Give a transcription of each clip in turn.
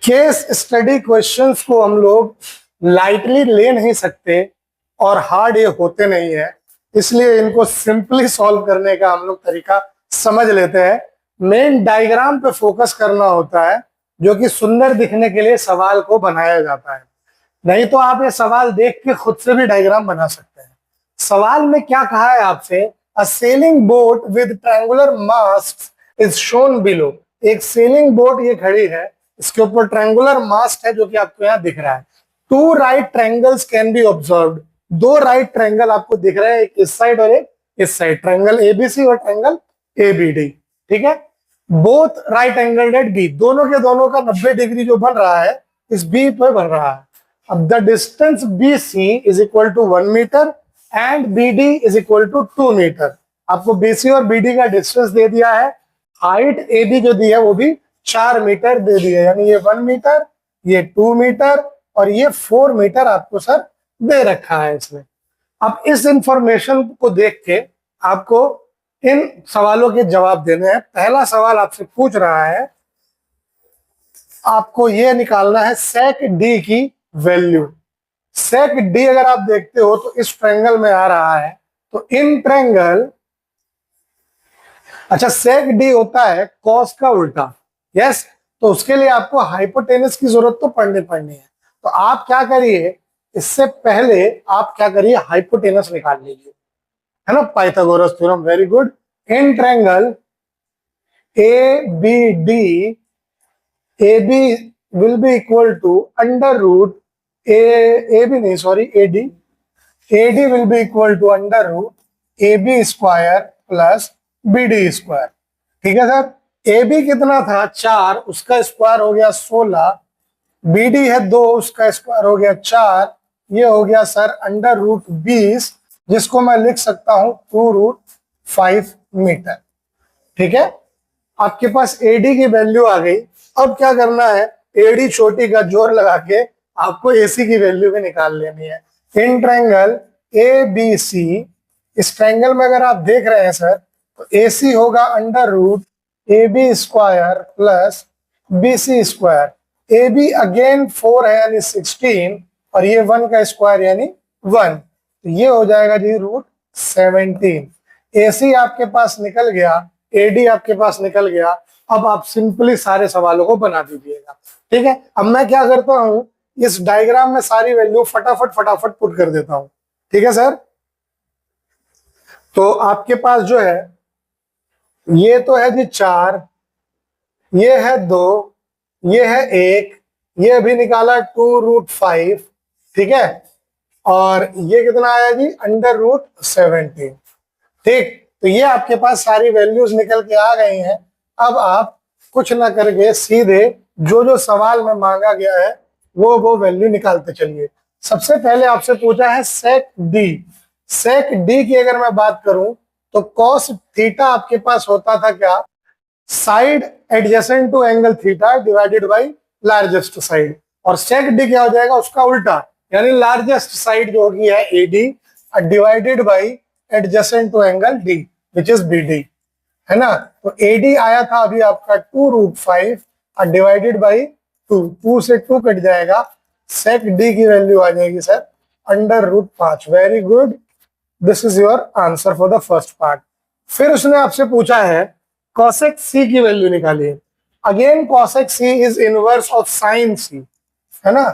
Case study questions को हम लोग लाइटली ले नहीं सकते और हार्ड ये होते नहीं है, इसलिए इनको सिंपली सॉल्व करने का हम लोग तरीका समझ लेते हैं। मेन डायग्राम पे फोकस करना होता है, जो कि सुंदर दिखने के लिए सवाल को बनाया जाता है। नहीं तो आप ये सवाल देख के खुद से भी डायग्राम बना सकते हैं। सवाल में क्या कहा है आपसे, a sailing boat with triangular mast is shown below. एक सेलिंग बोट ये खड़ी है, इसके ऊपर ट्रायंगुलर मास्ट है जो कि आपको यहाँ दिख रहा है। Two right triangles can be observed. दो राइट ट्रायंगल आपको दिख रहे हैं, एक इस साइड और एक इस साइड, ट्रायंगल एबीसी और ट्रायंगल एबीडी। ठीक है, both right angle at B, दोनों के दोनों का 90 डिग्री जो बन रहा है इस बी पे बन रहा है। अब the distance B C is equal to 1 metre and B D is equal to 2 metre. आपको बीसी और बीडी का डिस्टेंस दे दिया है, हाइट ए बी जो दी है वो भी 4 मीटर दे दी है, यानी ये 1 मीटर, ये 2 मीटर और ये 4 मीटर आपको सर दे रखा है इसमें। अब इस इंफॉर्मेशन को देख के आपको इन सवालों के जवाब देने हैं। पहला सवाल आपसे पूछ रहा है, आपको ये निकालना है सेक डी की वैल्यू। सेक डी अगर आप देखते हो तो इस ट्रायंगल में आ रहा है, तो इन ट्रायंगल, अच्छा सेक डी होता है कॉस का उल्टा, यस, तो उसके लिए आपको हाइपोटेनस की जरूरत तो पड़नी है। तो आप क्या करिए, इससे पहले आप क्या करिए, हाइपोटेनस निकाल लीजिए, है ना, Pythagoras theorem, very good. In triangle A B D, A B will be equal to under root A B नहीं sorry A D will be equal to under root A B square plus B D square. ठीक है sir, A B कितना था 4, उसका square हो गया 16, B D है 2, उसका स्क्वायर हो गया 4, ये हो गया सर अंडर रूट 20, जिसको मैं लिख सकता हूं 2 रूट 5 मीटर। ठीक है, आपके पास एडी की वैल्यू आ गई। अब क्या करना है, एडी छोटी का जोर लगा के आपको एसी की वैल्यू भी निकाल लेनी है। इन ट्रायंगल ए बी सी, इस ट्रायंगल में अगर आप देख रहे हैं सर, तो एसी होगा under root A B square plus B C square. A B again 4 है यानी 16, और ये 1 का स्क्वायर यानी 1, तो ये हो जाएगा जी रूट 17। एसी आपके पास निकल गया, एडी आपके पास निकल गया। अब आप सिंपली सारे सवालों को बना दीजिएगा। ठीक है, अब मैं क्या करता हूं, इस डायग्राम में सारी वैल्यू फटाफट पुट कर देता हूं। ठीक है सर, तो आपके पास जो है, ये तो है जी 4, ये है 2, ये है 1, ये अभी निकाला 2 रूट 5। ठीक है, और ये कितना आया जी अंडर रूट 17। ठीक, तो ये आपके पास सारी वैल्यूज निकल के आ गई हैं। अब आप कुछ ना करके सीधे जो जो सवाल में मांगा गया है वो वैल्यू निकालते चलिए। सबसे पहले आपसे पूछा है सेक डी। सेक डी की अगर मैं बात करूं तो कॉस थीटा आपके पास होता था क्या, side adjacent to angle theta divided by largest side, और सेक डी क्या हो जाएगा उसका उल्टा, यानी लार्जेस्ट साइड जो होगी है AD divided by adjacent to angle D which is B D, है ना। तो एडी आया था अभी आपका 2 रूट 5 और डिवाइडेड बाई 2 से 2 कट जाएगा, सेक डी की वैल्यू आ जाएगी sir under root 5। Very good, this is your answer for the first part. फिर उसने आपसे पूछा है कॉसेक सी की वैल्यू निकालिए। Again cosec C is inverse of sine C, है ना।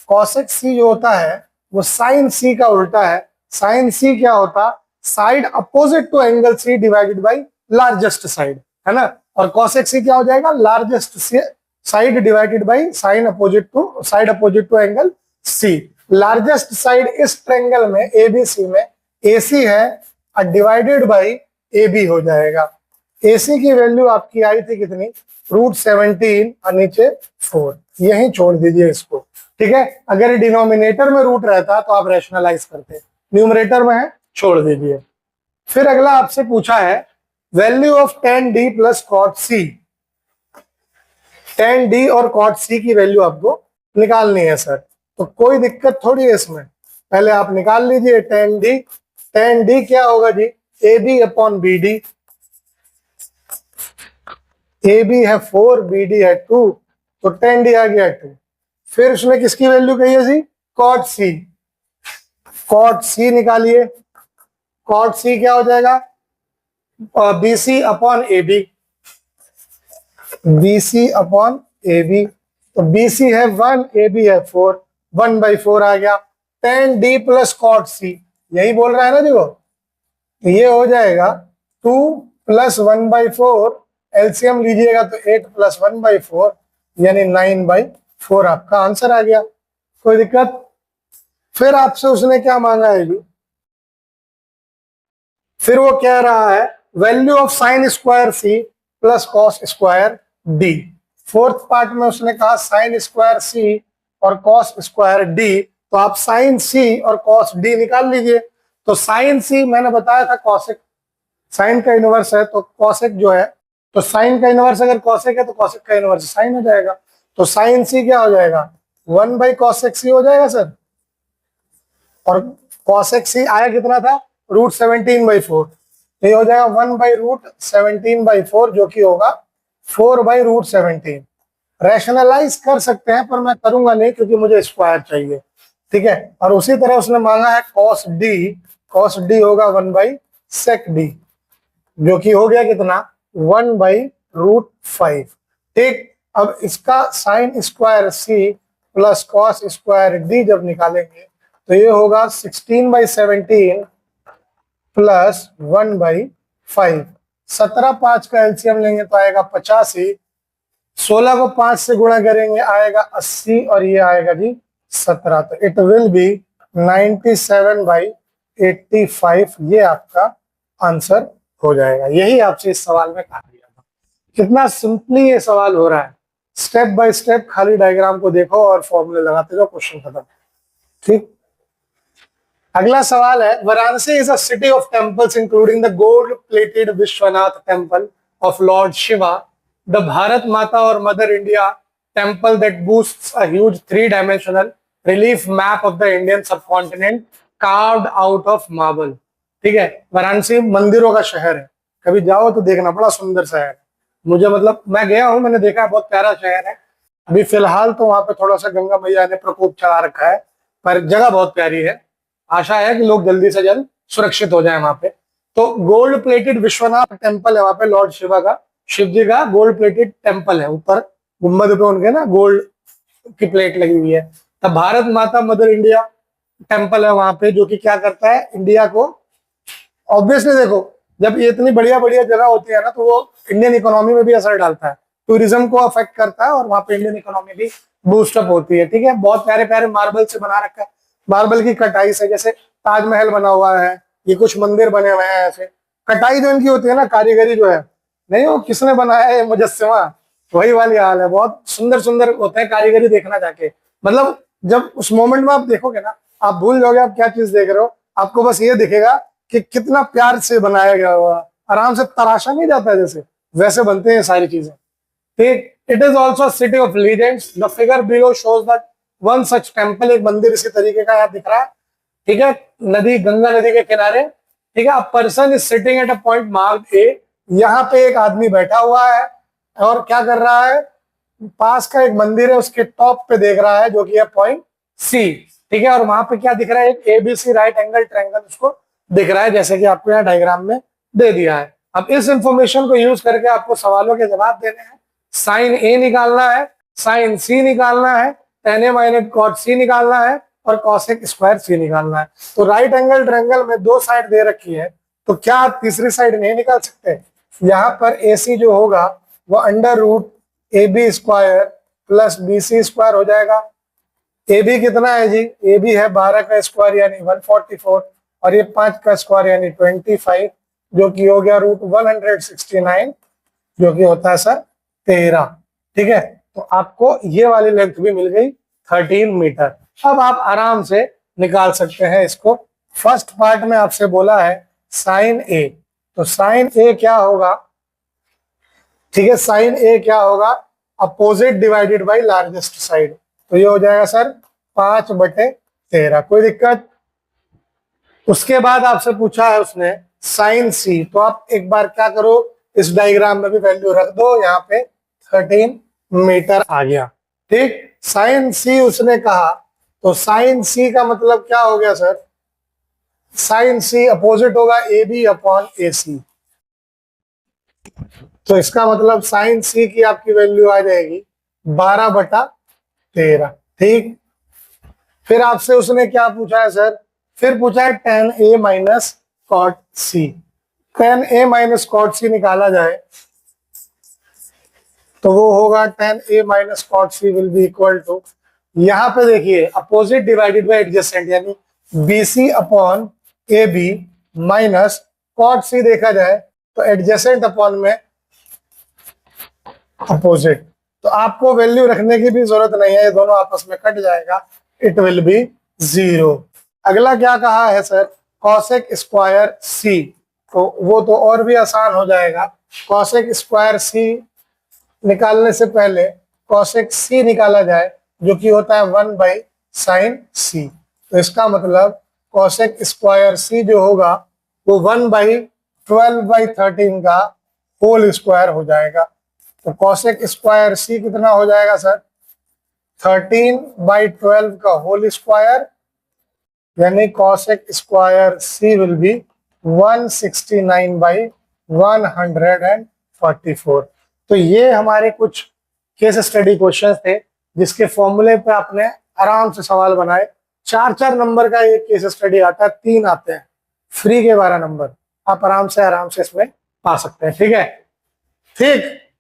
कॉसेक सी जो होता है वो साइन सी का उल्टा है। साइन सी क्या होता, side opposite to angle C divided by largest side, है ना। और कॉसेक सी क्या हो जाएगा, largest side divided by side opposite to angle C. Largest side इस ट्रायंगल में एबीसी में एसी है और डिवाइडेड बाई एबी हो जाएगा। एसी की वैल्यू आपकी आई थी कितनी, रूट 17 और नीचे 4, यही छोड़ दीजिए इसको। ठीक है, अगर डिनोमिनेटर में रूट रहता तो आप रैशनलाइज करते, न्यूमरेटर में है छोड़ दीजिए। फिर अगला आपसे पूछा है value of tan d plus cot C. tan d और कॉट सी की वैल्यू आपको निकालनी है सर, तो कोई दिक्कत थोड़ी है इसमें, पहले आप निकाल लीजिए tan d। tan d क्या होगा जी, A B upon B D, A B है 4, बी डी है 2, तो 10 डी आ गया 2। फिर उसने किसकी वैल्यू कही है जी, कॉट सी। कॉट सी निकालिए, कॉट सी क्या हो जाएगा, B C upon A B, B C upon A B. तो बी सी है 1, ए बी है 4, 1/4 आ गया। 10 डी प्लस कॉट सी, यही बोल रहा है ना जी वो। तो ये हो जाएगा 2 प्लस 1/4, एलसीएम लीजिएगा तो 8 प्लस 1/4 यानी 9/4 आपका आंसर आ गया। कोई दिक्कत? फिर आपसे उसने क्या मांगा है जी, फिर वो कह रहा है value of sine square C plus cos square D. Fourth part में उसने कहा साइन स्क्वायर सी और कॉस स्क्वायर डी, तो आप साइन सी और कॉस डी निकाल लीजिए। तो साइन सी मैंने बताया था कॉसेक, साइन का इनवर्स है तो कॉसेक जो है, तो साइन का इनवर्स अगर कॉसेक है तो कॉसेक का इनवर्स साइन हो जाएगा। तो साइन सी क्या हो जाएगा, 1/कॉसेक सी हो जाएगा सर। और कॉसेक सी आया कितना था, √17/4, तो ये हो जाएगा 1/√17/4 जो कि होगा 4/√17। रैशनलाइज कर सकते हैं पर मैं करूंगा नहीं क्योंकि मुझे स्क्वायर चाहिए, ठीक है। और उसी तरह उसने मांगा है कॉस डी, कॉस डी होगा 1/sec डी, जो कि हो गया कितना, 1/√5। ठीक, अब इसका sine square C plus cos square D जब निकालेंगे तो ये होगा 16/17 प्लस 1/5। 17 5 का एलसीएम लेंगे तो आएगा 85, 16 को 5 से गुणा करेंगे आएगा 80 और ये आएगा जी 17। तो इट विल बी 97/85, ये आपका आंसर हो जाएगा। यही आपसे इस सवाल में कहा गया था। कितना सिंपली ये सवाल हो रहा है, स्टेप बाय स्टेप खाली डायग्राम को देखो और फॉर्मूले लगाते जाओ, क्वेश्चन खत्म। ठीक, अगला सवाल है, Varanasi is a city of temples including the gold plated Vishwanath temple of Lord Shiva, the Bharat माता और mother India temple that boosts a huge 3-dimensional relief map of the Indian subcontinent carved out of marble। ठीक है, वाराणसी मंदिरों का शहर है, कभी जाओ तो देखना, बड़ा सुंदर शहर है। मुझे मतलब मैं गया हूं, मैंने देखा, बहुत प्यारा शहर है। अभी फिलहाल तो वहां पे थोड़ा सा गंगा मैया ने प्रकोप चला रखा है, पर जगह बहुत प्यारी है। आशा है कि लोग जल्दी से जल्द सुरक्षित हो जाए वहां पे। तो गोल्ड प्लेटेड विश्वनाथ टेम्पल है वहां पे, लॉर्ड शिवा का, शिव जी का गोल्ड प्लेटेड टेम्पल है, ऊपर गुम्बद पे उनके ना गोल्ड की प्लेट लगी हुई है। तब भारत माता मदर इंडिया टेम्पल है वहां पे, जो कि क्या करता है, इंडिया को ऑब्वियसली, देखो जब ये इतनी बढ़िया बढ़िया जगह होती है ना तो वो इंडियन इकोनॉमी में भी असर डालता है, टूरिज्म को अफेक्ट करता है और वहां पे इंडियन इकोनॉमी भी बूस्टअप होती है। ठीक है, बहुत प्यारे प्यारे मार्बल से बना रखा है, मार्बल की कटाई से, जैसे ताजमहल बना हुआ है, ये कुछ मंदिर बने हुए हैं ऐसे। कटाई जो इनकी होती है ना, कारीगरी जो है, नहीं वो किसने बनाया है मुजस्सिमा, वही वाली हाल है। बहुत सुंदर सुंदर होते हैं, कारीगरी देखना जाके, मतलब जब उस मोमेंट में आप देखोगे ना, आप भूल जाओगे आप क्या चीज देख रहे हो। आपको बस ये दिखेगा कि कितना प्यार से बनाया गया हुआ, आराम से तराशा नहीं जाता है, जैसे वैसे बनते हैं सारी चीजें। ठीक, it is also city of legends, the figure below shows that one such temple, एक मंदिर इसी तरीके का यहाँ दिख रहा है। ठीक है, नदी, गंगा नदी के किनारे। ठीक है, a person is sitting at a point marked A, यहाँ पे एक आदमी बैठा हुआ है और क्या कर रहा है, पास का एक मंदिर है उसके टॉप पे देख रहा है, जो कि है पॉइंट सी। ठीक है, और वहां पे क्या दिख रहा है, एक एबीसी राइट एंगल ट्रायंगल उसको दिख रहा है, जैसे कि आपको यहाँ डायग्राम में दे दिया है। अब इस इंफॉर्मेशन को यूज करके आपको सवालों के जवाब देने हैं। साइन ए निकालना है, साइन सी निकालना है, tan A - cot C निकालना है और cosec स्क्वायर C निकालना है। तो राइट एंगल ट्रायंगल में 2 साइड दे रखी है, तो क्या आप तीसरी साइड नहीं निकाल सकते? यहाँ पर AC जो होगा वो √AB square plus BC square हो जाएगा। AB कितना है जी, AB है 12 का स्क्वायर यानी 144, और ये 5 का स्क्वायर यानी 25, जो कि हो गया √169, जो कि होता है सर 13। ठीक है, तो आपको ये वाली लेंथ भी मिल गई 13 मीटर। अब आप आराम से निकाल सकते हैं इसको। फर्स्ट पार्ट में आपसे बोला है साइन ए, तो साइन ए क्या होगा, ठीक है, साइन ए क्या होगा, opposite divided by largest side, तो ये हो जाएगा सर 5/13। कोई दिक्कत? उसके बाद आपसे पूछा है उसने साइन सी, तो आप एक बार क्या करो, इस डायग्राम में भी वैल्यू रख दो, यहाँ पे 13 मीटर आ गया। ठीक, साइन सी उसने कहा, तो साइन सी का मतलब क्या हो गया सर, साइन सी अपोजिट होगा ए बी अपॉन ए सी। तो इसका मतलब साइन सी की आपकी वैल्यू आ जाएगी 12/13। ठीक, फिर आपसे उसने क्या पूछा है सर, फिर पूछा है ten A minus cot C. Ten A minus cot C निकाला जाए तो वो होगा ten A minus cot C will be equal to, यहां पे देखिए अपोजिट डिवाइडेड बाय एडजेसेंट, यानी B C upon A B minus cot C देखा जाए तो एडजेसेंट अपॉन में अपोजिट। तो आपको वैल्यू रखने की भी जरूरत नहीं है, ये दोनों आपस में कट जाएगा, इट विल बी 0। अगला क्या कहा है सर, कॉसेक स्क्वायर सी, तो वो तो और भी आसान हो जाएगा। कॉसेक स्क्वायर सी निकालने से पहले कॉसेक सी निकाला जाए, जो कि होता है 1/sin सी। तो इसका मतलब कॉसेक स्क्वायर सी जो होगा वो 1/12/13 का होल स्क्वायर हो जाएगा। तो कॉसेक स्क्वायर सी कितना हो जाएगा सर, 13/12 का होल स्क्वायर, यानी cosec square C will be 169/144। तो ये हमारे कुछ केस स्टडी क्वेश्चंस थे जिसके फॉर्मूले पे आपने आराम से सवाल बनाए। 4-4 नंबर का एक केस स्टडी आता है, 3 आते हैं, फ्री के 12 नंबर, आप आराम से इसमें पा सकते हैं। ठीक है, ठीक।